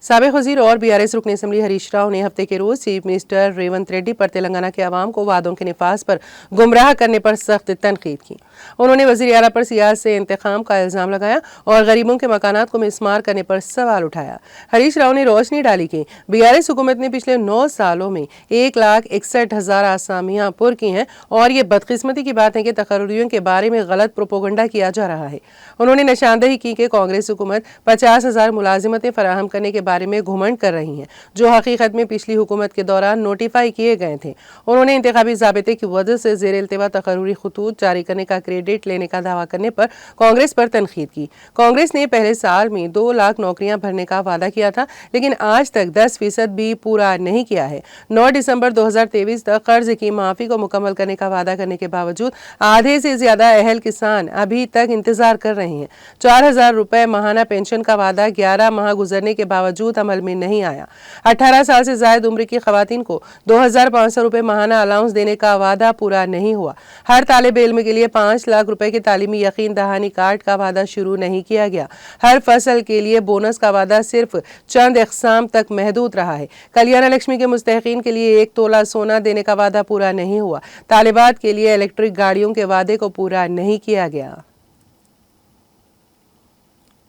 سابق وزیر اور BRS رکن اسمبلی ہریش راؤ نے ہفتے کے روز چیف منسٹر ریونت ریڈی پر تلنگانہ کے عوام کو وعدوں کے نفاذ پر گمراہ کرنے پر سخت تنقید کی۔ انہوں نے وزیر اعلیٰ پر سیاست سے انتقام کا الزام لگایا اور غریبوں کے مکانات کو مسمار کرنے پر سوال اٹھایا۔ ہریش راؤ نے روشنی ڈالی کہ BRS حکومت نے پچھلے 9 سالوں میں 1,61,000 آسامیاں پر کی ہیں اور یہ بدقسمتی کی بات ہے کہ تقرریوں کے بارے میں غلط پروپیگنڈا کیا جا رہا ہے۔ انہوں نے نشاندہی کی کہ کانگریس حکومت 50,000 ملازمتیں فراہم کرنے کے بارے میں گھمنڈ کر رہی ہیں، جو حقیقت میں پچھلی حکومت کے دوران نوٹیفائی کیے گئے تھے۔ انہوں نے انتخابی ضابطے کی وجہ سے زیر التوا تقرری خطوط جاری کرنے کا کریڈٹ لینے کا دعویٰ کرنے پر کانگریس پر تنقید کی۔ کانگریس نے پہلے سال میں 2 لاکھ نوکریاں بھرنے کا وعدہ کیا تھا، لیکن آج تک 10% بھی پورا نہیں کیا ہے۔ 9 دسمبر 2023 تک قرض کی معافی کو مکمل کرنے کا وعدہ کرنے کے باوجود آدھے سے زیادہ اہل کسان ابھی تک انتظار کر رہے ہیں۔ 4,000 روپے ماہانہ پینشن کا وعدہ 11 ماہ گزرنے کے باوجود عمل میں نہیں آیا۔ 18 سال سے زائد عمر کی خواتین کو 2,500 روپے ماہانہ الاؤنس دینے کا وعدہ پورا نہیں ہوا۔ ہر طالب علم کے لیے 5 لاکھ روپے کے تعلیمی یقین دہانی کارڈ کا وعدہ شروع نہیں کیا گیا۔ ہر فصل کے لیے بونس کا وعدہ صرف چند اقسام تک محدود رہا ہے۔ کلیانہ لکشمی کے مستحقین کے لیے 1 تولہ سونا دینے کا وعدہ پورا نہیں ہوا۔ طالبات کے لیے الیکٹرک گاڑیوں کے وعدے کو پورا نہیں کیا گیا۔